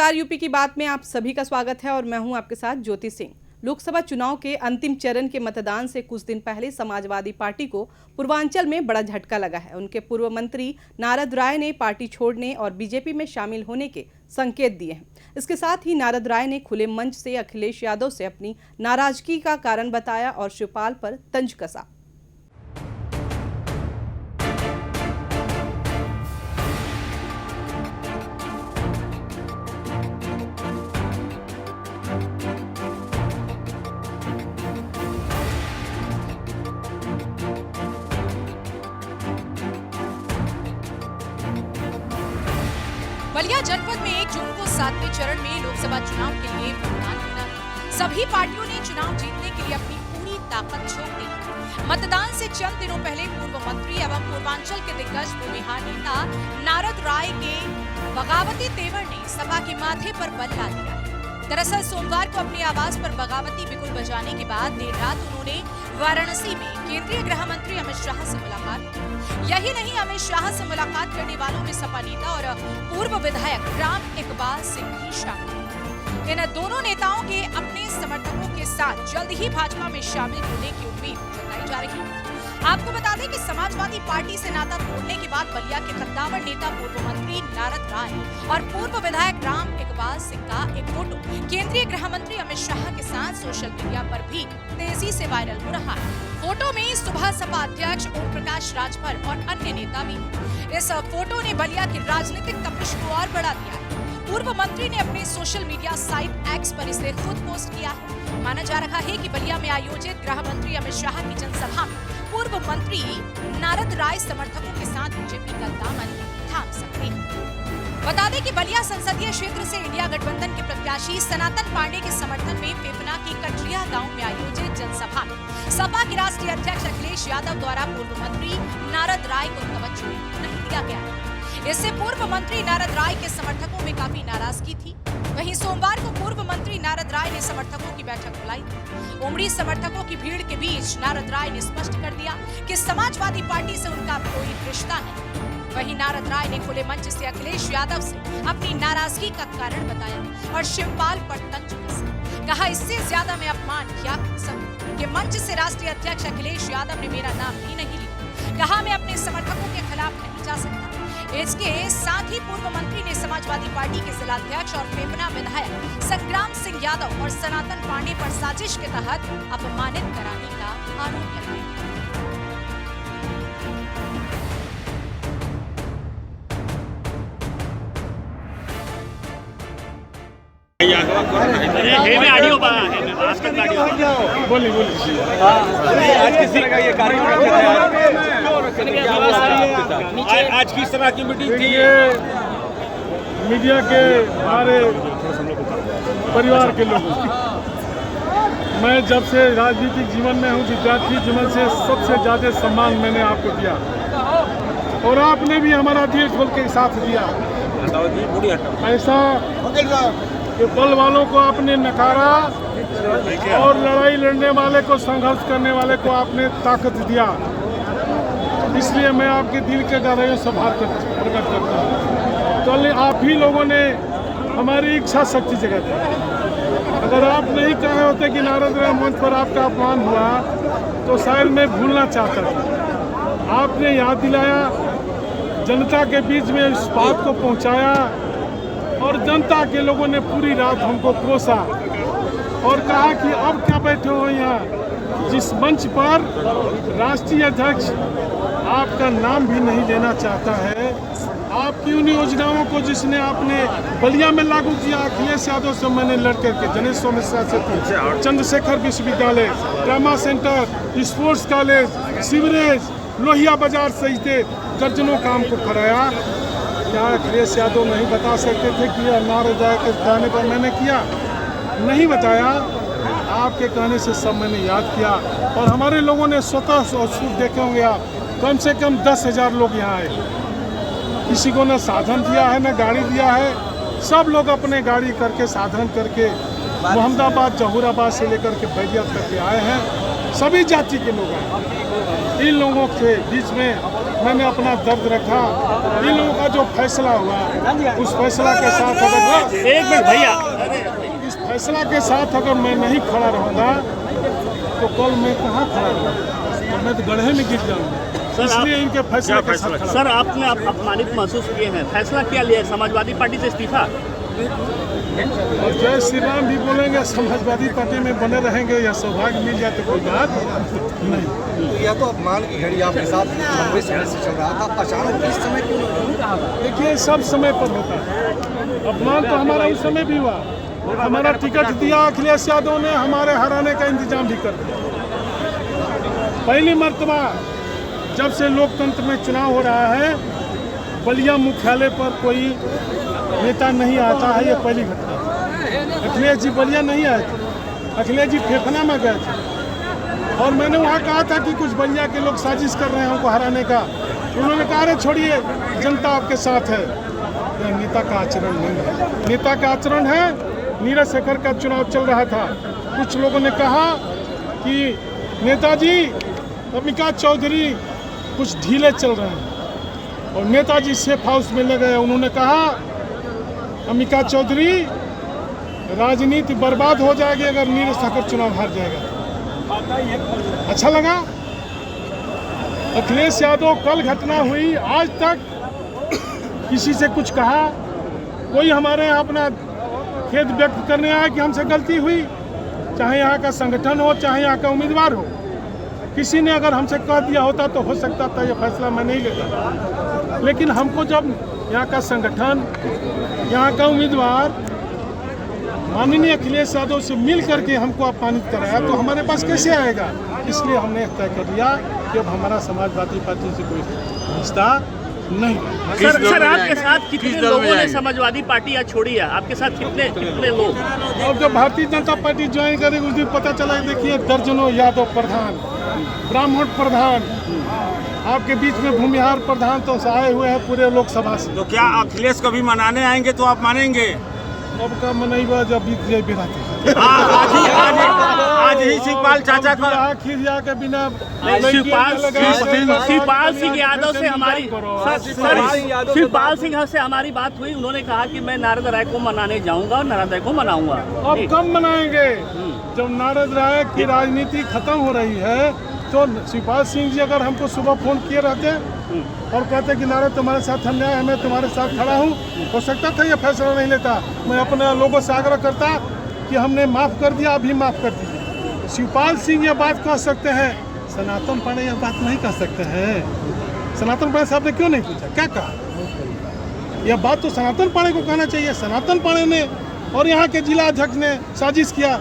नमस्कार, यूपी की बात में आप सभी का स्वागत है और मैं हूं आपके साथ ज्योति सिंह। लोकसभा चुनाव के अंतिम चरण के मतदान से कुछ दिन पहले समाजवादी पार्टी को पूर्वांचल में बड़ा झटका लगा है। उनके पूर्व मंत्री नारद राय ने पार्टी छोड़ने और बीजेपी में शामिल होने के संकेत दिए हैं। इसके साथ ही नारद राय ने खुले मंच से अखिलेश यादव से अपनी नाराजगी का कारण बताया और शिवपाल पर तंज कसा। बलिया जनपद में 1 जून को 7वें चरण में लोकसभा चुनाव के लिए मतदान होना है। सभी पार्टियों ने चुनाव जीतने के लिए अपनी पूरी ताकत झोंक दी। मतदान से चंद दिनों पहले पूर्व मंत्री एवं पूर्वांचल के दिग्गज भूमिहार नेता नारद राय के बगावती तेवर ने सपा के माथे पर बल ला दिया। दरअसल सोमवार को अपने आवास पर बगावती बिगुल बजाने के बाद देर रात उन्होंने वाराणसी में केंद्रीय गृह मंत्री अमित शाह से मुलाकात की। यही नहीं, अमित शाह से मुलाकात करने वालों में सपा नेता और पूर्व विधायक राम इकबाल सिंह भी शामिल। इन दोनों नेताओं के अपने समर्थकों के साथ जल्द ही भाजपा में शामिल होने की उम्मीद जताई जा रही है। आपको बता दें कि समाजवादी पार्टी से नाता तोड़ने के बाद बलिया के कद्दावर नेता पूर्व मंत्री नारद राय और पूर्व विधायक राम इकबाल सिंह का एक फोटो केंद्रीय गृह मंत्री अमित शाह के साथ सोशल मीडिया पर भी तेजी से वायरल हो रहा है। फोटो में सुबह सपा अध्यक्ष ओम प्रकाश राजभर और अन्य नेता भी। इस फोटो ने बलिया की राजनीतिक तपिश को और बढ़ा दिया है। पूर्व मंत्री ने अपने सोशल मीडिया साइट एक्स पर इसे खुद पोस्ट किया है। माना जा रहा है कि बलिया में आयोजित गृह मंत्री अमित शाह की जनसभा में पूर्व मंत्री नारद राय समर्थकों के साथ बीजेपी का दामन थाम सकते हैं। बता दें कि बलिया संसदीय क्षेत्र से इंडिया गठबंधन के प्रत्याशी सनातन पांडे के समर्थन में फेफना की कटरिया गांव में आयोजित जनसभा में सपा के राष्ट्रीय अध्यक्ष अखिलेश यादव द्वारा पूर्व मंत्री नारद राय को तवज्जो नहीं दिया गया। इससे पूर्व मंत्री नारद राय के समर्थकों में काफी नाराजगी थी। वहीं सोमवार को पूर्व मंत्री नारद राय ने समर्थकों की बैठक बुलाई थी। उमड़ी समर्थकों की भीड़ के बीच नारद राय ने स्पष्ट कर दिया कि समाजवादी पार्टी से उनका कोई रिश्ता नहीं। वहीं नारद राय ने खुले मंच से अखिलेश यादव से अपनी नाराजगी का कारण बताया और शिवपाल पर तंज कसा। कहा, इससे ज्यादा मैं अपमान क्या कर सकूं कि मंच से राष्ट्रीय अध्यक्ष अखिलेश यादव ने मेरा नाम ही नहीं लिया। कहा, मैं अपने समर्थकों के खिलाफ नहीं जा सकता। इसके साथ ही पूर्व मंत्री ने समाजवादी पार्टी के जिलाध्यक्ष और फेफना विधायक संग्राम सिंह यादव और सनातन पांडे पर साजिश के तहत अपमानित कराने का आरोप लगाया। आज किस तरह का ये कार्यक्रम आज किस तरह की मीटिंग थी? मीडिया के हमारे परिवार के लोगों की, मैं जब से राजनीतिक जीवन में हूँ, विद्यार्थी जीवन से सबसे ज्यादा सम्मान मैंने आपको दिया और आपने भी हमारा दिल खोल के साथ दिया। ऐसा कि बल वालों को आपने नकारा और लड़ाई लड़ने वाले को, संघर्ष करने वाले को आपने ताकत दिया। इसलिए मैं आपके दिल के गहराइयों से प्रकट करता हूँ। तो आप ही लोगों ने हमारी इच्छा शक्ति जगा दी। अगर आप नहीं कहे होते कि नारद राय मंच पर आपका अपमान हुआ तो शायद मैं भूलना चाहता था। आपने याद दिलाया, जनता के बीच में इस बात को पहुँचाया और जनता के लोगों ने पूरी रात हमको कोसा और कहा कि अब क्या बैठे हो यहाँ, जिस मंच पर राष्ट्रीय अध्यक्ष आपका नाम भी नहीं लेना चाहता है। आपकी उन योजनाओं को जिसने आपने बलिया में लागू किया, अखिलेश यादव से मैंने लड़कर के जनेश्वर मिश्रा से, चंद्रशेखर विश्वविद्यालय, drama centre, sports college, sewerage, Lohia बाजार सहित दर्जनों काम को कराया। क्या अखिलेश यादव नहीं बता सकते थे कि नारद राय के कहने पर मैंने किया? नहीं बताया। आपके कहने से सब मैंने याद किया और हमारे लोगों ने स्वतः और सुख देखे होंगे। कम से कम 10,000 लोग यहाँ आए। किसी को न साधन दिया है न गाड़ी दिया है। सब लोग अपने गाड़ी करके, साधन करके मोहम्मदाबाद, जहूराबाद से लेकर के बैरिया तक के आए हैं। सभी जाति के लोग हैं। इन लोगों के बीच में मैंने अपना दर्द रखा। इन लोगों का जो फैसला हुआ उस फैसला के साथ अगर एक मिनट भैया, इस फैसला के साथ अगर मैं नहीं खड़ा रहूँगा तो कल मैं कहाँ खड़ा रहूँगा? मैं तो गड्ढे में गिर जाऊँगा। इसलिए इनके फैसले के साथ खड़ा। सर आपने अपमानित महसूस किए हैं, फैसला क्या लिया है? समाजवादी पार्टी से इस्तीफा? और जय श्री राम भी बोलेंगे, समाजवादी पार्टी में बने रहेंगे, या सौभाग्य मिल जाए तो कोई बात नहीं। यह तो अपमान की घड़ी आपके साथ लंबे समय से चल रहा था, अचानक इस समय क्यों? देखिए, सब समय पर होता है। अपमान तो हमारा उस समय भी हुआ। हमारा टिकट दिया अखिलेश यादव ने, हमारे हराने का इंतजाम भी कर दिया। पहली मर्तबा जब से लोकतंत्र में चुनाव हो रहा है, बलिया मुख्यालय पर कोई नेता नहीं आता है, ये पहली घटना। अखिलेश जी बलिया नहीं आए थे, अखिलेश जी फेफना में गए थे और मैंने वहाँ कहा था कि कुछ बलिया के लोग साजिश कर रहे हैं हमको हराने का। उन्होंने कहा, अरे छोड़िए, जनता आपके साथ है। यह नेता का आचरण नहीं है। नेता का आचरण है। नीरज शेखर का चुनाव चल रहा था, कुछ लोगों ने कहा कि नेताजी अम्बिका चौधरी कुछ ढीले चल रहे हैं और नेताजी सेफ हाउस में ले गए। उन्होंने कहा, अम्बिका चौधरी, राजनीति बर्बाद हो जाएगी अगर नीरज शेखर चुनाव हार जाएगा। अच्छा लगा। अखिलेश यादव, कल घटना हुई, आज तक किसी से कुछ कहा? कोई हमारे यहाँ अपना खेद व्यक्त करने आया कि हमसे गलती हुई, चाहे यहाँ का संगठन हो, चाहे यहाँ का उम्मीदवार हो। किसी ने अगर हमसे कह दिया होता तो हो सकता था ये फैसला मैं नहीं लेता, लेकिन हमको जब यहाँ का संगठन, यहाँ का उम्मीदवार माननीय अखिलेश यादव से मिल करके हमको अपमानित कराया तो हमारे पास कैसे आएगा? इसलिए हमने तय कर लिया कि अब हमारा समाजवादी पार्टी से कोई रिश्ता नहीं। सर आपके साथ कितने लोगों ने समाजवादी पार्टी या छोड़ी है? आपके साथ कितने लोग? और जब भारतीय जनता पार्टी ज्वाइन करेगी उस दिन पता चला। देखिए, दर्जनों यादव प्रधान, ब्राह्मण प्रधान, आपके बीच में भूमिहार प्रधान तो आए हुए हैं पूरे लोकसभा से। तो क्या अखिलेश को भी मनाने आएंगे तो आप मानेंगे? अब का मनैबा जब बीत जाए बिराते। आज ही शिवपाल चाचा को खिरिया के बिना शिवपाल सिंह यादव से हमारी शिवपाल सिंह से हमारी बात हुई। उन्होंने कहा कि मैं नारद राय को मनाने जाऊंगा और नारद राय को मनाऊंगा। अब कब मनाएंगे? जब नारद राय की राजनीति खत्म हो रही है तो शिवपाल सिंह जी अगर हमको सुबह फोन किए रहते और कहते कि नारद तुम्हारे साथ अन्याय है, मैं तुम्हारे साथ खड़ा हूँ, हो सकता था ये फैसला नहीं लेता। मैं अपने लोगों से आग्रह करता कि हमने माफ़ कर दिया, अभी माफ़ कर दीजिए। शिवपाल सिंह ये बात कह सकते हैं, सनातन पांडे ये बात नहीं कह सकते हैं। सनातन पांडे साहब ने क्यों नहीं पूछा, क्या कहा? यह बात तो सनातन पांडे को कहना चाहिए। सनातन पांडे ने और यहाँ के जिला अध्यक्ष ने साजिश किया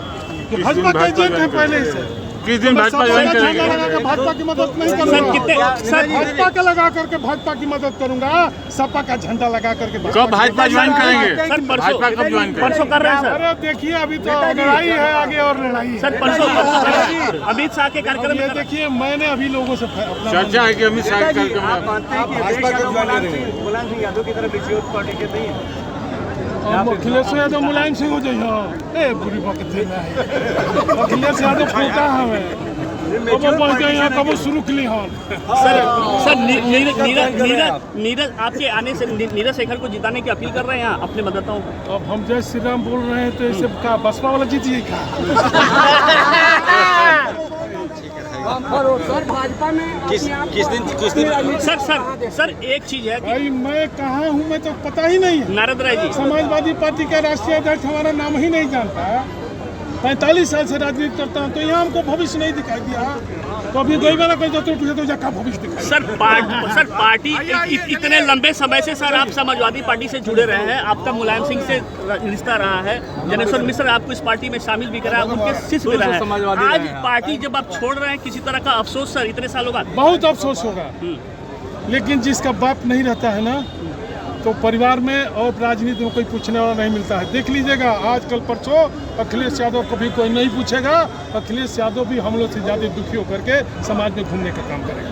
कि भाजपा के एजेंट हैं पहले से। किस दिन भाजपा ज्वाइन करेंगे? भाजपा की मदद नहीं करूंगा। भाजपा का लगा करके भाजपा की मदद करूंगा। सपा का झंडा लगा करके कब भाजपा ज्वाइन करेंगे? सर भाजपा कब ज्वाइन करेंगे? परसों कर रहे हैं सर। अरे देखिए, अभी तो लड़ाई है, आगे और लड़ाई है। सर परसों अमित शाह के कार्यक्रम ये में देखिए, मैंने अभी लोगों से अपना चर्चा है कि अमित शाह के कार्यक्रम में भाजपा कब ज्वाइन करेंगे? मुलायम सिंह यादव की तरफ विरोध पार्टी के नहीं है। अखिलेश यादव मुलायम सिंह हो जाइए। बुरी बात है, अखिलेश यादव फोटा हमें अब यहाँ कब शुरू के लिए सर नीरज आपके आने से नीरज शेखर को जिताने की अपील कर रहे हैं अपने मतदाताओं को। अब हम जय श्री राम बोल रहे हैं तो इसे का बसपा वाला जीतिए क्या? सर भाजपा में किस दिन सर एक चीज है कि भाई, मैं कहाँ हूँ मैं तो पता ही नहीं है। नारद राय जी समाजवादी पार्टी का राष्ट्रीय अध्यक्ष हमारा नाम ही नहीं जानता। 45 साल से राजनीति करता हूँ तो यहाँ हमको भविष्य नहीं दिखाई दिया। तो अभी गई वाला कोई तो पूछे तो क्या भविष्य दिखाई? सर पार्टी इतने लंबे समय से सर आप समाजवादी पार्टी से जुड़े रहे हैं, आपका मुलायम सिंह से रिश्ता रहा है, जनेश्वर मिश्र आपको इस पार्टी में शामिल भी करा, उनके शिष्य भी रहा है। आज पार्टी जब आप छोड़ रहे हैं, किसी तरह का अफसोस सर इतने सालों बाद? बहुत अफसोस होगा, लेकिन जिसका बाप नहीं रहता है ना, तो परिवार में और राजनीति में कोई पूछने वाला नहीं मिलता है। देख लीजिएगा, आज कल परसों अखिलेश यादव को भी कोई नहीं पूछेगा। अखिलेश यादव भी हम लोग से ज़्यादा दुखी होकर के समाज में घूमने का काम करेगा।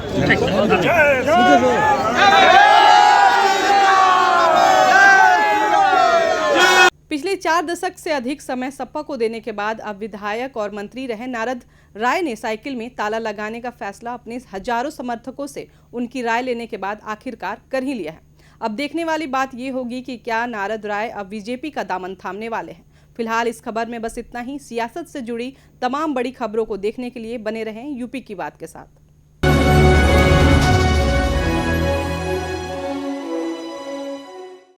पिछले 4 दशक से अधिक समय सपा को देने के बाद अब विधायक और मंत्री रहे नारद राय ने साइकिल में ताला लगाने का फैसला अपने हजारों समर्थकों से उनकी राय लेने के बाद आखिरकार कर ही लिया है। अब देखने वाली बात ये होगी कि क्या नारद राय अब बीजेपी का दामन थामने वाले हैं। फिलहाल इस खबर में बस इतना ही। सियासत से जुड़ी तमाम बड़ी खबरों को देखने के लिए बने रहें यूपी की बात के साथ।